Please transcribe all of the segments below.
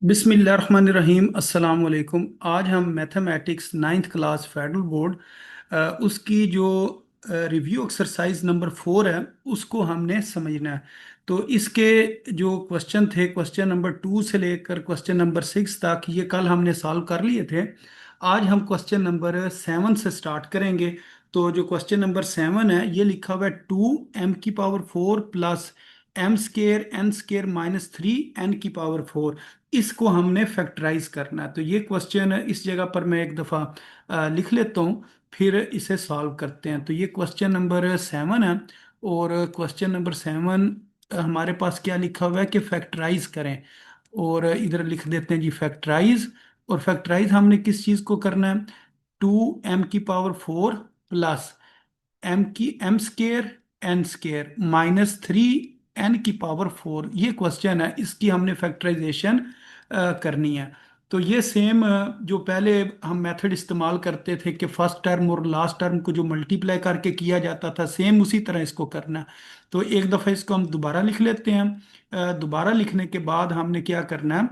बिस्मिल्लाहिर्रहमानिर्रहीम अस्सलाम वालेकुम। आज हम mathematics ninth class federal board उसकी जो रिव्यू एक्सरसाइज नंबर 4 है उसको हमने समझना है। तो इसके जो क्वेश्चन थे, क्वेश्चन नंबर 2 से लेकर क्वेश्चन नंबर 6 तक, ये कल हमने सॉल्व कर लिए थे। आज हम क्वेश्चन नंबर 7 से स्टार्ट करेंगे। तो जो क्वेश्चन नंबर 7 है, ये लिखा हुआ है 2m⁴ plus m² n² - 3 n⁴। इसको हमने फैक्टराइज करना है। तो ये क्वेश्चन इस जगह पर मैं एक दफ़ा लिख लेता हूँ, फिर इसे सॉल्व करते हैं। तो ये क्वेश्चन नंबर 7 है। और क्वेश्चन नंबर 7 हमारे पास क्या लिखा हुआ है कि फैक्टराइज करें। और इधर लिख देते हैं जी फैक्टराइज। और फैक्टराइज हमने किस चीज़ को करना है? 2m⁴ plus m² n² - 3 n⁴। ये क्वेश्चन है, इसकी हमने फैक्टराइजेशन करनी है। तो ये सेम जो पहले हम मेथड इस्तेमाल करते थे कि फर्स्ट टर्म और लास्ट टर्म को जो मल्टीप्लाई करके किया जाता था, सेम उसी तरह इसको करना है। तो एक दफ़ा इसको हम दोबारा लिख लेते हैं। दोबारा लिखने के बाद हमने क्या करना है?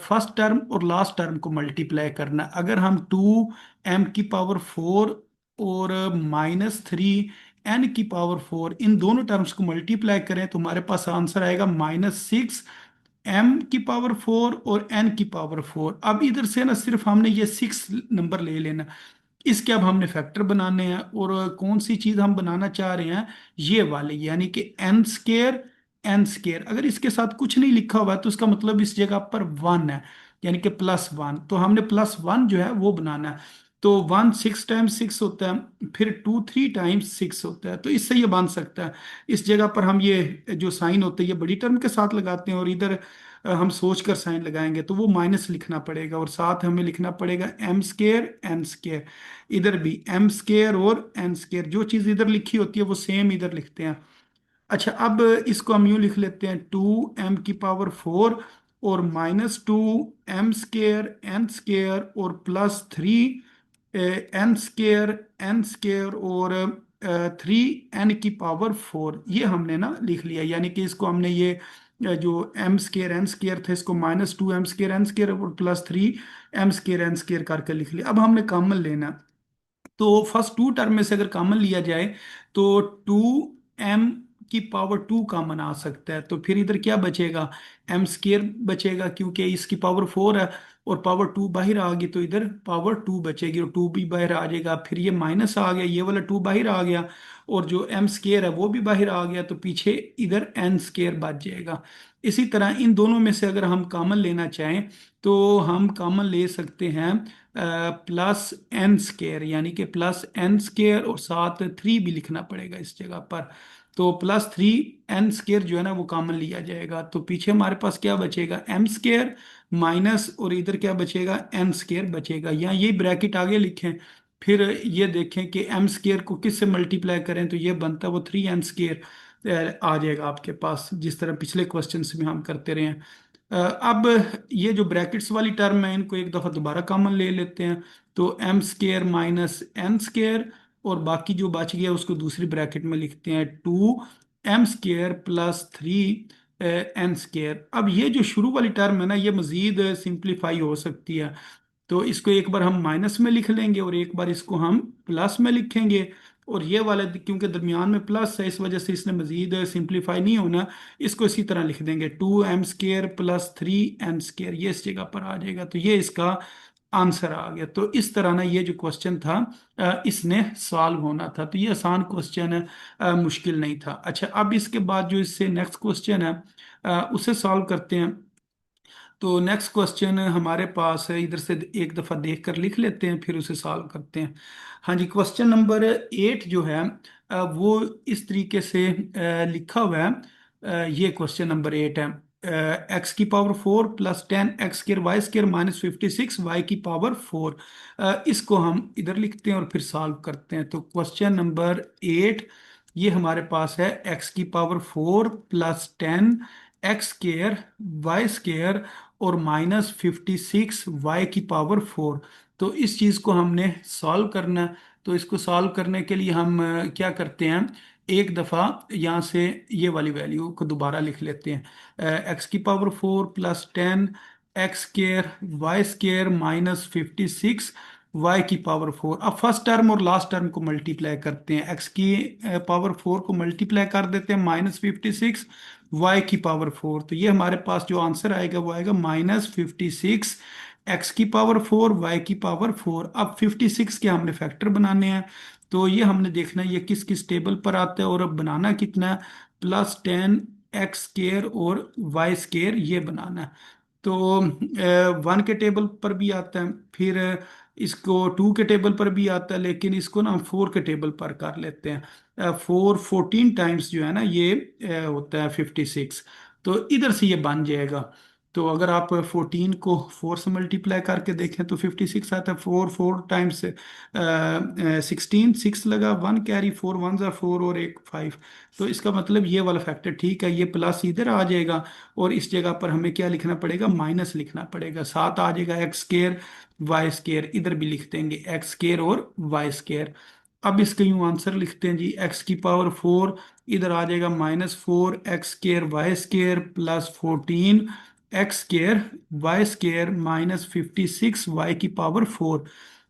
फर्स्ट टर्म और लास्ट टर्म को मल्टीप्लाई करना है। अगर हम 2m⁴ और -3 n⁴ इन दोनों टर्म्स को मल्टीप्लाई करें तो हमारे पास आंसर आएगा -6m⁴ और n⁴। अब इधर से ना सिर्फ हमने ये 6 नंबर ले लेना। इसके अब हमने फैक्टर बनाने हैं। और कौन सी चीज हम बनाना चाह रहे हैं? ये वाले, यानी कि n²। अगर इसके साथ कुछ नहीं लिखा हुआ है तो उसका मतलब इस जगह पर 1 है, यानी कि +1। तो हमने +1 जो है वो बनाना है। तो 1 6 टाइम्स 6 होता है, फिर 2 3 टाइम्स 6 होता है। तो इससे ये बन सकता है। इस जगह पर हम ये जो साइन होता है ये बड़ी टर्म के साथ लगाते हैं, और इधर हम सोच कर साइन लगाएंगे तो वो माइनस लिखना पड़ेगा, और साथ हमें लिखना पड़ेगा m²n²। इधर भी m² और n², जो चीज़ इधर लिखी होती है वो सेम इधर लिखते हैं। अच्छा, अब इसको हम यूं लिख लेते हैं 2m⁴ और -2m² और +3 n² और 3 n⁴। ये हमने ना लिख लिया, यानी कि इसको हमने ये जो m²n² था इसको -2m²n² और +3m²n² करके लिख लिया। अब हमने कॉमन लेना। तो फर्स्ट टू टर्म में से अगर कॉमन लिया जाए तो 2m⁴ कॉमन आ सकता है। तो फिर इधर क्या बचेगा? m² बचेगा, क्योंकि इसकी पावर 4 है और पावर 2 बाहर आ गई, तो इधर पावर 2 बचेगी और 2 भी बाहर आ जाएगा। फिर ये माइनस आ गया, ये वाला 2 बाहर आ गया, और जो m² है वो भी बाहर आ गया, तो पीछे इधर n² बच जाएगा। इसी तरह इन दोनों में से अगर हम कॉमन लेना चाहें तो हम कॉमन ले सकते हैं +n², यानी कि +n² और साथ 3 भी लिखना पड़ेगा इस जगह पर। तो +3n² जो है ना वो कॉमन लिया जाएगा। तो पीछे हमारे पास क्या बचेगा? m² माइनस, और इधर क्या बचेगा? n² बचेगा। या ये ब्रैकेट आगे लिखें, फिर ये देखें कि m² को किस से मल्टीप्लाई करें तो ये बनता है वो 3n² आ जाएगा आपके पास, जिस तरह पिछले क्वेश्चन में हम करते रहे हैं। अब ये जो ब्रैकेट्स वाली टर्म है इनको एक दफ़ा दोबारा कॉमन ले लेते हैं। तो m² -n², और बाकी जो बच गया उसको दूसरी ब्रैकेट में लिखते हैं 2m² +3 n²। अब ये जो शुरू वाली टर्म है ना ये मज़ीद सिंप्लीफाई हो सकती है। तो इसको एक बार हम माइनस में लिख लेंगे और एक बार इसको हम प्लस में लिखेंगे। और ये वाला क्योंकि दरमियान में प्लस है इस वजह से इसने मजीद सिंप्लीफाई नहीं होना। इसको इसी तरह लिख देंगे 2m² +3n², ये इस जगह पर आ जाएगा। तो ये इसका आंसर आ गया। तो इस तरह ना ये जो क्वेश्चन था इसने सॉल्व होना था। तो ये आसान क्वेश्चन है, मुश्किल नहीं था। अच्छा, अब इसके बाद जो इससे नेक्स्ट क्वेश्चन है उसे सॉल्व करते हैं। तो नेक्स्ट क्वेश्चन हमारे पास है, इधर से एक दफ़ा देख कर लिख लेते हैं फिर उसे सॉल्व करते हैं। हाँ जी, क्वेश्चन नंबर 8 जो है वो इस तरीके से लिखा हुआ है। ये क्वेश्चन नंबर 8 है। x⁴ +10 x² y² - 56 इसको हम इधर लिखते हैं और फिर सॉल्व करते हैं। तो क्वेश्चन नंबर 8 ये हमारे पास है x⁴ +10 x² y² और -56 y⁴। तो इस चीज़ को हमने सॉल्व करना है। तो इसको सॉल्व करने के लिए हम क्या करते हैं? एक दफ़ा यहाँ से ये वाली वैल्यू को दोबारा लिख लेते हैं। x⁴ +10 x square y square -56 y की पावर 4। अब फर्स्ट टर्म और लास्ट टर्म को मल्टीप्लाई करते हैं, एक्स की पावर 4 को मल्टीप्लाई कर देते हैं -56 वाई की पावर 4। तो ये हमारे पास जो आंसर आएगा वो आएगा -56 एक्स की पावर 4 वाई की पावर 4। अब 56 के हमने फैक्टर बनाने हैं, तो ये हमने देखना है ये किस किस टेबल पर आता है, और अब बनाना कितना है, +10 एक्स स्केयर और वाई स्केयर ये बनाना है। तो 1 के टेबल पर भी आता है, फिर इसको 2 के टेबल पर भी आता है, लेकिन इसको ना हम 4 के टेबल पर कर लेते हैं। 14 टाइम्स जो है ना ये होता है 56। तो इधर से ये बन जाएगा। तो अगर आप 14 को 4 से मल्टीप्लाई करके देखें तो 56 आता है। 4 4 टाइम्स 16, 6 लगा, 1 कैरी, 4 1 ज़ा 4 और एक 5। तो इसका मतलब ये वाला फैक्टर ठीक है, ये प्लस इधर आ जाएगा, और इस जगह पर हमें क्या लिखना पड़ेगा, माइनस लिखना पड़ेगा। साथ आ जाएगा एक्स स्केयर वाई स्केयर, इधर भी लिख देंगे एक्स स्केयर और वाई स्केयर। अब इसका यूं आंसर लिखते हैं जी, एक्स की पावर 4, इधर आ जाएगा -4 x square y square +14 x square y square -56 y की पावर 4।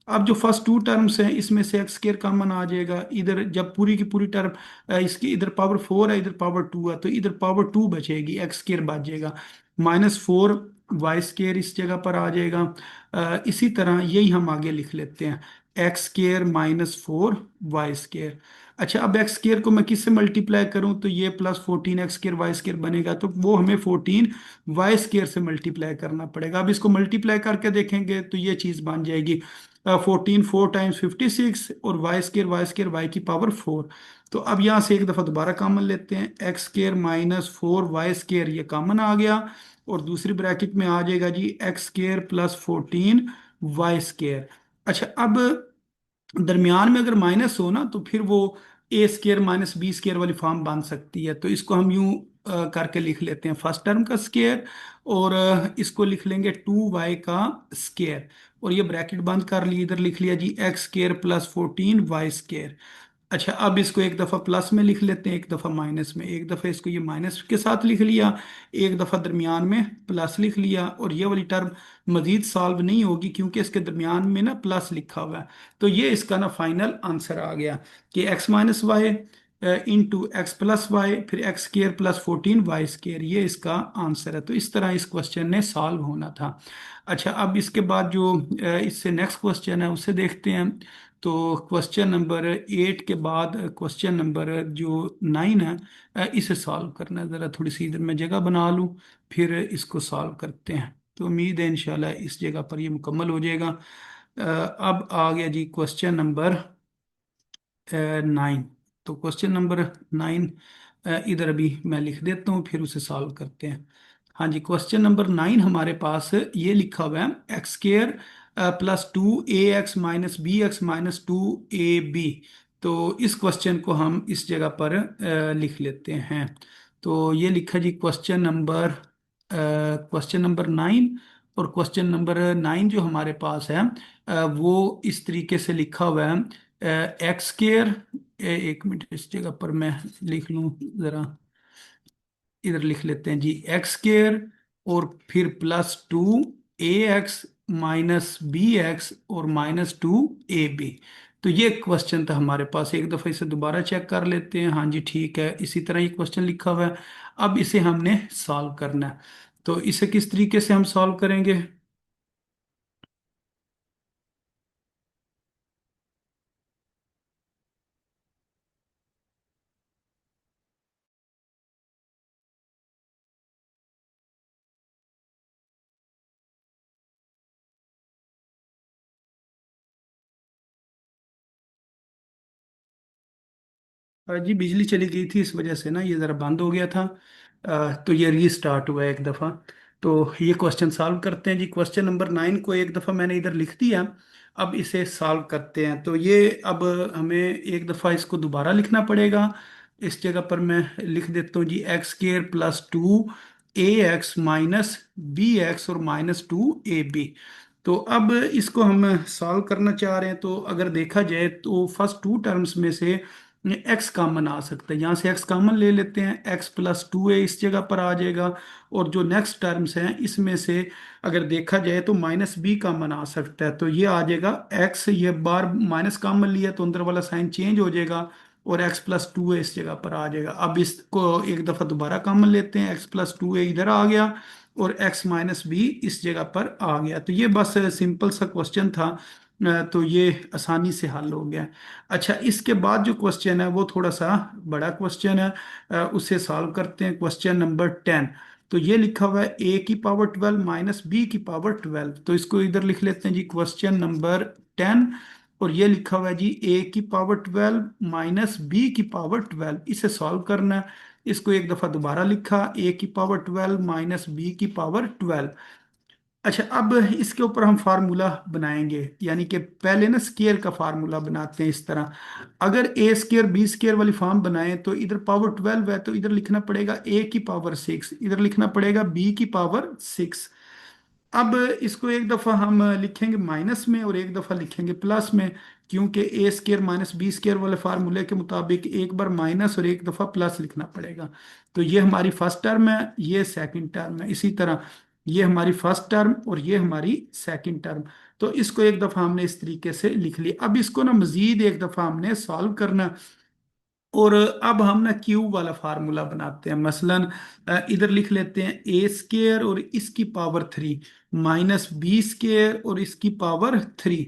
अब जो फर्स्ट टू टर्म्स हैं इसमें से एक्स स्केयर कॉमन आ जाएगा, इधर जब पूरी की पूरी टर्म इसकी इधर पावर 4 है इधर पावर 2 है, तो इधर पावर 2 बचेगी, एक्स स्केयर बच जाएगा। -4 वाई स्केयर इस जगह पर आ जाएगा। इसी तरह यही हम आगे लिख लेते हैं, एक्स स्केयर -4 वाई स्केयर। अच्छा, अब एक्स स्केयर को मैं किससे मल्टीप्लाई करूं, तो ये +14 एक्स स्केयर वाई स्केयर बनेगा, तो वो हमें 14 वाई स्केयर से मल्टीप्लाई करना पड़ेगा। अब इसको मल्टीप्लाई करके देखेंगे तो ये चीज़ बन जाएगी 14 4 टाइम्स 56 और वाई स्केयर वाई की पावर 4। तो अब यहाँ से एक दफ़ा दोबारा कॉमन लेते हैं, एक्स स्केयर -4 वाई स्केयर ये कॉमन आ गया, और दूसरी ब्रैकेट में आ जाएगा जी एक्स स्केयर +14 वाई स्केयर। अच्छा, अब दरमियान में अगर माइनस हो ना तो फिर वो ए स्केयर -बी स्केयर वाली फॉर्म बन सकती है। तो इसको हम यूं करके लिख लेते हैं, फर्स्ट टर्म का स्केयर, और इसको लिख लेंगे 2 वाई का स्केयर, और ये ब्रैकेट बंद कर ली, इधर लिख लिया जी एक्स स्केयर +14 वाई स्केयर। अच्छा, अब इसको एक दफ़ा प्लस में लिख लेते हैं, एक दफ़ा माइनस में, एक दफ़ा इसको ये माइनस के साथ लिख लिया, एक दफ़ा दरमियान में प्लस लिख लिया, और ये वाली टर्म मजीद सॉल्व नहीं होगी क्योंकि इसके दरमियान में ना प्लस लिखा हुआ है। तो ये इसका ना फाइनल आंसर आ गया कि x-y into x plus y फिर एक्स स्केयर +14 वाई स्केयर, ये इसका आंसर है। तो इस तरह इस क्वेश्चन ने सॉल्व होना था। अच्छा, अब इसके बाद जो इससे नेक्स्ट क्वेश्चन है उसे देखते हैं। तो क्वेश्चन नंबर 8 के बाद क्वेश्चन नंबर जो 9 है, इसे सॉल्व करना है। ज़रा थोड़ी सी इधर मैं जगह बना लूँ, फिर इसको सॉल्व करते हैं। तो उम्मीद है इंशाल्लाह इस जगह पर ये मुकम्मल हो जाएगा। अब आ गया जी क्वेश्चन नंबर 9। तो क्वेश्चन नंबर 9 इधर अभी मैं लिख देता हूँ, फिर उसे सॉल्व करते हैं। हाँ जी, क्वेश्चन नंबर 9 हमारे पास ये लिखा हुआ है, x square +2 ax -bx -2ab। तो इस क्वेश्चन को हम इस जगह पर लिख लेते हैं। तो ये लिखा जी क्वेश्चन नंबर 9, और क्वेश्चन नंबर 9 जो हमारे पास है वो इस तरीके से लिखा हुआ है, एक्स स्केयर, एक मिनट इस जगह पर मैं लिख लूँ ज़रा, इधर लिख लेते हैं जी एक्स स्केयर, और फिर +2 ax -bx और -2ab। तो ये क्वेश्चन था हमारे पास, एक दफ़ा इसे दोबारा चेक कर लेते हैं। हाँ जी ठीक है, इसी तरह ये क्वेश्चन लिखा हुआ है। अब इसे हमने सॉल्व करना है, तो इसे किस तरीके से हम सॉल्व करेंगे। जी बिजली चली गई थी, इस वजह से ना ये ज़रा बंद हो गया था। तो ये रीस्टार्ट हुआ है एक दफ़ा। तो ये क्वेश्चन सॉल्व करते हैं जी। क्वेश्चन नंबर 9 को एक दफ़ा मैंने इधर लिख दिया, अब इसे सॉल्व करते हैं। तो ये अब हमें एक दफ़ा इसको दोबारा लिखना पड़ेगा। इस जगह पर मैं लिख देता हूँ जी एक्स स्केयर +2 ax -bx और -2ab। तो अब इसको हम सॉल्व करना चाह रहे हैं। तो अगर देखा जाए तो फर्स्ट टू टर्म्स में से एक्स कॉमन आ सकता है, यहाँ से एक्स कॉमन ले लेते हैं, एक्स प्लस टू ए इस जगह पर आ जाएगा। और जो नेक्स्ट टर्म्स हैं इसमें से अगर देखा जाए तो माइनस बी कॉमन आ सकता है, तो ये आ जाएगा एक्स, ये बार माइनस कॉमन लिया तो अंदर वाला साइन चेंज हो जाएगा और एक्स प्लस टू ए इस जगह पर आ जाएगा। अब इसको एक दफ़ा दोबारा कॉमन लेते हैं, एक्स प्लस टू ए इधर आ गया और एक्स माइनस बी इस जगह पर आ गया। तो ये बस सिंपल सा क्वेश्चन था, तो ये आसानी से हल हो गया। अच्छा, इसके बाद जो क्वेश्चन है वो थोड़ा सा बड़ा क्वेश्चन है, उसे सॉल्व करते हैं। Question number 10। तो ये लिखा हुआ है ए की पावर 12 माइनस बी की पावर 12, तो इसको इधर लिख लेते हैं जी क्वेश्चन नंबर 10। और ये लिखा हुआ है जी ए की पावर 12 माइनस बी की पावर 12, इसे सॉल्व करना है। इसको एक दफा दोबारा लिखा, ए की पावर 12 माइनस बी की पावर 12। अच्छा, अब इसके ऊपर हम फार्मूला बनाएंगे, यानी कि पहले ना स्केयर का फार्मूला बनाते हैं इस तरह। अगर ए स्केयर बी स्केयर वाली फॉर्म बनाएं तो इधर पावर 12 है तो इधर लिखना पड़ेगा ए की पावर 6, इधर लिखना पड़ेगा बी की पावर 6। अब इसको एक दफा हम लिखेंगे माइनस में और एक दफा लिखेंगे प्लस में, क्योंकि ए स्केयर माइनस बी स्केयर वाले फार्मूले के मुताबिक एक बार माइनस और एक दफा प्लस लिखना पड़ेगा। तो ये हमारी फर्स्ट टर्म है, ये सेकंड टर्म है, इसी तरह ये हमारी फर्स्ट टर्म और ये हमारी सेकंड टर्म। तो इसको एक दफा हमने इस तरीके से लिख लिया। अब इसको ना मजीद एक दफा हमने सॉल्व करना, और अब हम ना क्यूब वाला फार्मूला बनाते हैं। मसलन इधर लिख लेते हैं ए स्केयर और इसकी पावर 3 माइनस बी स्केयर और इसकी पावर 3।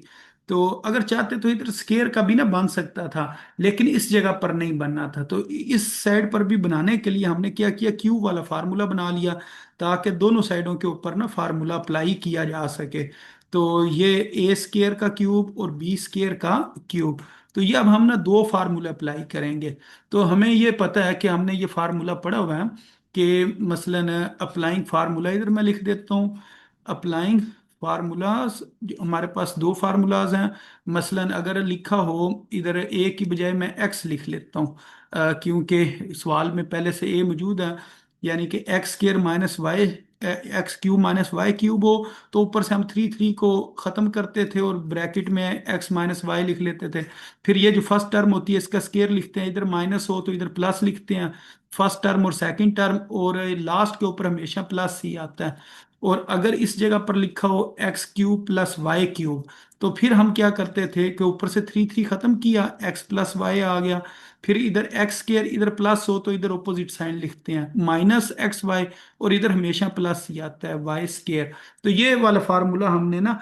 तो अगर चाहते तो इधर स्केयर का भी ना बन सकता था, लेकिन इस जगह पर नहीं बनना था, तो इस साइड पर भी बनाने के लिए हमने क्या किया, क्यूब वाला फार्मूला बना लिया, ताकि दोनों साइडों के ऊपर ना फार्मूला अप्लाई किया जा सके। तो ये ए स्केयर का क्यूब और बी स्केयर का क्यूब। तो ये अब हम ना दो फार्मूले अप्लाई करेंगे। तो हमें ये पता है कि हमने ये फार्मूला पढ़ा हुआ है कि मसलन अप्लाइंग फार्मूला, इधर मैं लिख देता हूँ अप्लाइंग फार्मूलाज। हमारे पास दो फार्मूलाज हैं। मसलन अगर लिखा हो इधर ए की बजाय मैं एक्स लिख लेता हूँ, क्योंकि सवाल में पहले से ए मौजूद है, यानी कि x square minus y, x cube minus y cube हो, तो ऊपर से हम थ्री थ्री को ख़त्म करते थे और ब्रैकेट में एक्स माइनस वाई लिख लेते थे। फिर ये जो फर्स्ट टर्म होती है इसका स्केयर लिखते हैं, इधर माइनस हो तो इधर प्लस लिखते हैं, फर्स्ट टर्म और सेकंड टर्म, और लास्ट के ऊपर हमेशा प्लस ही आता है। और अगर इस जगह पर लिखा हो x cube plus y cube, तो फिर हम क्या करते थे कि ऊपर से थ्री थ्री खत्म किया, एक्स प्लस वाई आ गया। फिर इधर एक्स स्केयर इधर प्लस हो तो इधर ऑपोजिट साइन लिखते हैं माइनस एक्स वाई, और इधर हमेशा प्लस ही आता है वाई स्केयर। तो ये वाला फार्मूला हमने ना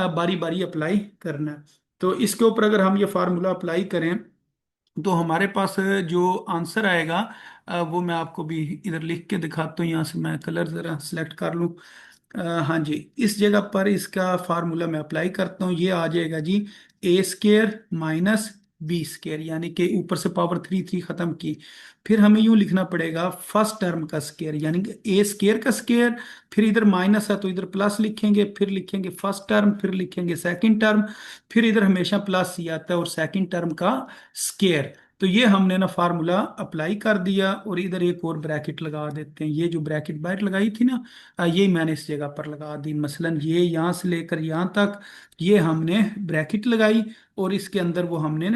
बारी बारी अप्लाई करना है। तो इसके ऊपर अगर हम ये फार्मूला अप्लाई करें तो हमारे पास जो आंसर आएगा वो मैं आपको भी इधर लिख के दिखाता हूँ। यहाँ से मैं कलर ज़रा सेलेक्ट कर लूँ। हाँ जी, इस जगह पर इसका फार्मूला मैं अप्लाई करता हूँ, ये आ जाएगा जी A square minus B square, यानी कि ऊपर से पावर थ्री थ्री खत्म की। फिर हमें यूं लिखना पड़ेगा फर्स्ट टर्म का स्केयर, यानी कि ए स्केयर का स्केयर, फिर इधर माइनस है तो इधर प्लस लिखेंगे, फिर लिखेंगे फर्स्ट टर्म, फिर लिखेंगे सेकंड टर्म, फिर इधर हमेशा प्लस ही आता है और सेकंड टर्म का स्केयर। तो ये हमने ना फार्मूला अप्लाई कर दिया, और इधर एक और ब्रैकेट लगा देते हैं। ये जो ब्रैकेट बाहर लगाई थी ना, ये मैंने इस जगह पर लगा दी। मसलन ये यहाँ से लेकर यहाँ तक ये हमने ब्रैकेट लगाई, और इसके अंदर वो हमने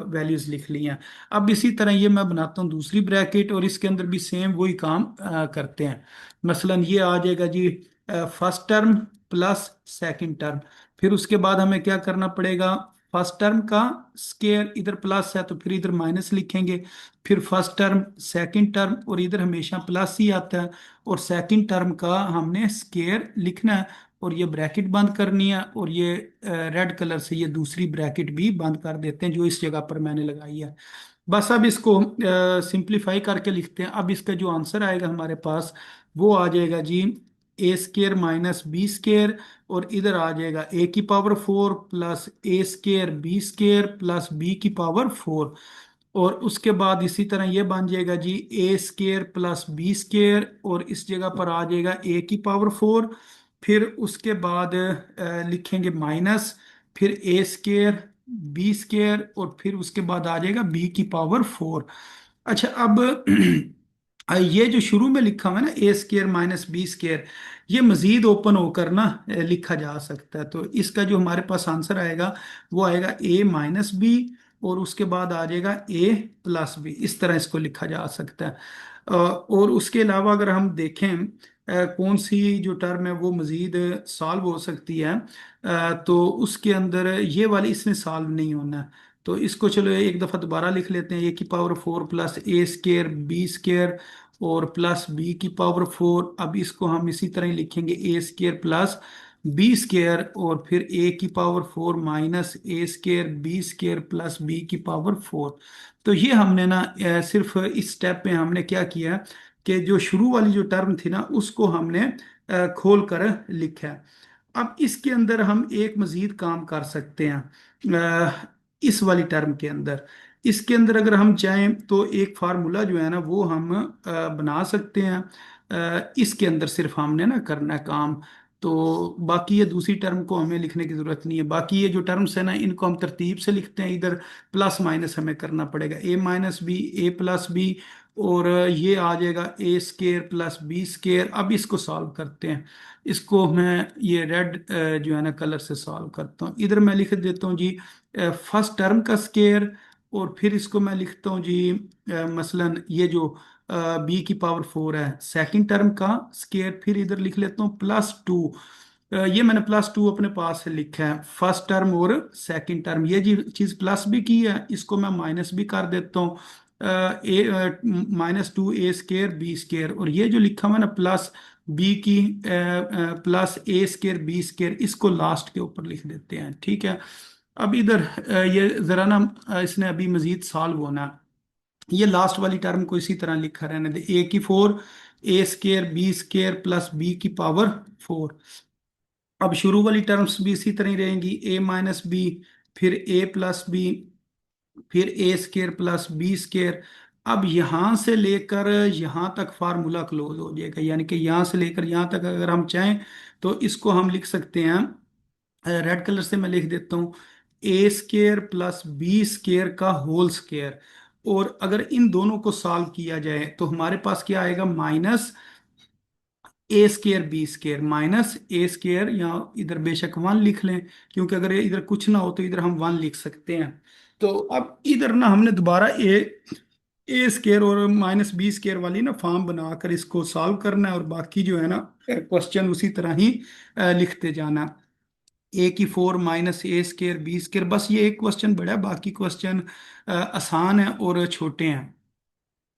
वैल्यूज लिख ली हैं। अब इसी तरह ये मैं बनाता हूँ दूसरी ब्रैकेट, और इसके अंदर भी सेम वही काम करते हैं। मसलन ये आ जाएगा जी first term plus second term. फिर उसके बाद हमें क्या करना पड़ेगा, फर्स्ट टर्म का स्केयर इधर प्लस है तो फिर इधर माइनस लिखेंगे, फिर फर्स्ट टर्म सेकंड टर्म, और इधर हमेशा प्लस ही आता है, और सेकंड टर्म का हमने स्केयर लिखना है, और ये ब्रैकेट बंद करनी है, और ये रेड कलर से ये दूसरी ब्रैकेट भी बंद कर देते हैं जो इस जगह पर मैंने लगाई है। बस अब इसको सिंप्लीफाई करके लिखते हैं। अब इसका जो आंसर आएगा हमारे पास वो आ जाएगा जी A square minus B square, और इधर आ जाएगा ए की power 4 plus A square B square plus B की पावर 4। और उसके बाद इसी तरह ये बन जाएगा जी A square plus B square, और इस जगह पर आ जाएगा ए की पावर 4। फिर उसके बाद लिखेंगे माइनस, फिर ए स्केयर बी स्केयर, और फिर उसके बाद आ जाएगा बी की पावर 4। अच्छा, अब ये जो शुरू में लिखा हुआ है ना ए स्केयर माइनस बी स्केयर, ये मजीद ओपन होकर ना लिखा जा सकता है। तो इसका जो हमारे पास आंसर आएगा वो आएगा ए माइनस बी और उसके बाद आ जाएगा ए प्लस बी। इस तरह इसको लिखा जा सकता है। और उसके अलावा अगर हम देखें कौन सी जो टर्म है वो मज़ीद सॉल्व हो सकती है, तो उसके अंदर ये वाली इसने सॉल्व नहीं होना है। तो इसको चलो एक दफ़ा दोबारा लिख लेते हैं। ए की power 4 plus A square B square और प्लस बी की पावर 4। अब इसको हम इसी तरह ही लिखेंगे, A square plus B square और फिर ए की power 4 minus A square B square plus B की पावर 4। तो ये हमने ना सिर्फ इस स्टेप में हमने क्या किया कि जो शुरू वाली जो टर्म थी ना उसको हमने खोल कर लिखा है। अब इसके अंदर हम एक मजीद काम कर सकते हैं। इस वाली टर्म के अंदर, इसके अंदर अगर हम चाहें तो एक फार्मूला जो है ना वो हम बना सकते हैं। इसके अंदर सिर्फ हमने ना करना है काम। तो बाकी ये दूसरी टर्म को हमें लिखने की जरूरत नहीं है। बाकी ये जो टर्म्स है ना इनको हम तरतीब से लिखते हैं। इधर प्लस माइनस हमें करना पड़ेगा, ए माइनस बी, ए प्लस बी, और ये आ जाएगा ए स्केयर प्लस बी स्केयर। अब इसको सॉल्व करते हैं। इसको मैं ये रेड जो है ना कलर से सॉल्व करता हूँ। इधर मैं लिख देता हूँ जी फर्स्ट टर्म का स्केयर, और फिर इसको मैं लिखता हूँ जी मसलन ये जो बी की पावर 4 है सेकंड टर्म का स्केयर। फिर इधर लिख लेता हूँ +2। ये मैंने +2 अपने पास से लिखा है, फर्स्ट टर्म और सेकंड टर्म। ये जी चीज प्लस भी की है, इसको मैं माइनस भी कर देता हूँ। ए -2 ए स्केयर बी स्केयर, और ये जो लिखा हुआ है ना प्लस बी की plus A square B square, इसको लास्ट के ऊपर लिख देते हैं। ठीक है। अब इधर ये जरा ना इसने अभी मजीद सॉल्व होना है। ये लास्ट वाली टर्म को इसी तरह लिखा रहने दे, ए की 4 A square B square plus B की पावर 4। अब शुरू वाली टर्म्स भी इसी तरह ही रहेंगी, ए माइनस बी, फिर ए प्लस बी, फिर ए स्केयर प्लस बी स्केयर। अब यहां से लेकर यहां तक फार्मूला क्लोज हो जाएगा, यानी कि यहां से लेकर यहां तक अगर हम चाहें तो इसको हम लिख सकते हैं। रेड कलर से मैं लिख देता हूँ, ए स्केयर प्लस बी स्केयर का होल स्केयर। और अगर इन दोनों को सॉल्व किया जाए तो हमारे पास क्या आएगा, minus A square B square minus A square, या इधर बेशक 1 लिख लें, क्योंकि अगर इधर कुछ ना हो तो इधर हम 1 लिख सकते हैं। तो अब इधर ना हमने दोबारा ए स्केयर और माइनस बी स्केयर वाली ना फॉर्म बनाकर इसको सॉल्व करना है, और बाकी जो है ना क्वेश्चन उसी तरह ही लिखते जाना। ए की 4 minus A square B square, बस ये एक क्वेश्चन बड़ा है, बाकी क्वेश्चन आसान है और छोटे हैं।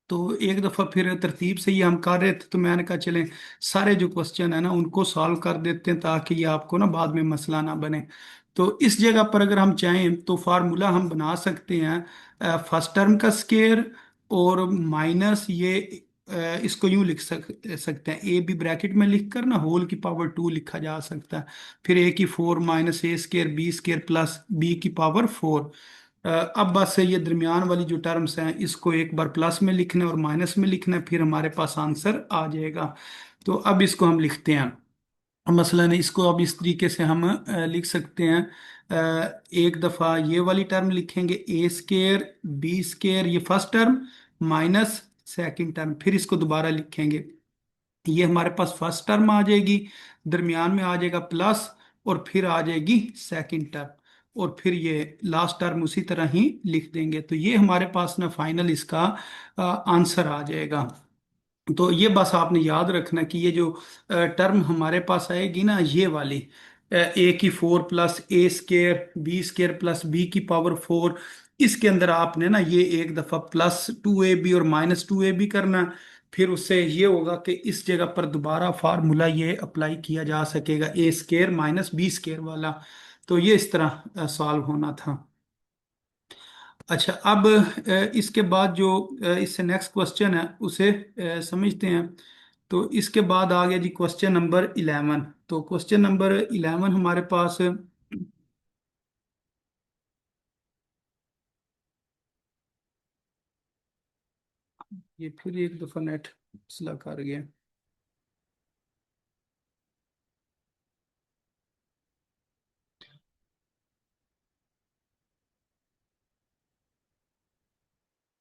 तो एक दफ़ा फिर तरतीब से ये हम कर रहे थे, तो मैंने कहा चलें सारे जो क्वेश्चन है ना उनको सॉल्व कर देते हैं, ताकि ये आपको ना बाद में मसला ना बने। तो इस जगह पर अगर हम चाहें तो फार्मूला हम बना सकते हैं फर्स्ट टर्म का स्केयर और माइनस ये इसको यूं सकते हैं, ए बी ब्रैकेट में लिख कर ना होल की पावर 2 लिखा जा सकता है। फिर ए की 4 minus A square B square plus B की पावर 4। अब बस ये दरमियान वाली जो टर्म्स हैं इसको एक बार प्लस में लिखना है और माइनस में लिखना है, फिर हमारे पास आंसर आ जाएगा। तो अब इसको हम लिखते हैं। मसलन इसको अब इस तरीके से हम लिख सकते हैं। एक दफ़ा ये वाली टर्म लिखेंगे, ए स्केयर बी स्केयर ये first term minus second term, फिर इसको दोबारा लिखेंगे। ये हमारे पास फर्स्ट टर्म आ जाएगी, दरमियान में आ जाएगा प्लस, और फिर आ जाएगी सेकंड टर्म, और फिर ये लास्ट टर्म उसी तरह ही लिख देंगे। तो ये हमारे पास ना फाइनल इसका आंसर आ जाएगा। तो ये बस आपने याद रखना कि ये जो टर्म हमारे पास आएगी ना ये वाली, ए की 4 plus A square B square plus B की पावर 4, इसके अंदर आपने ना ये एक दफा +2ab और -2ab करना। फिर उससे ये होगा कि इस जगह पर दोबारा फार्मूला ये अप्लाई किया जा सकेगा, ए स्केयर माइनस बी स्केयर वाला। तो ये इस तरह सॉल्व होना था। अच्छा, अब इसके बाद जो इससे नेक्स्ट क्वेश्चन है उसे समझते हैं। तो इसके बाद आ गया जी क्वेश्चन नंबर 11। तो क्वेश्चन नंबर 11 हमारे पास, ये फिर एक दफा नेट स्लो कर गया।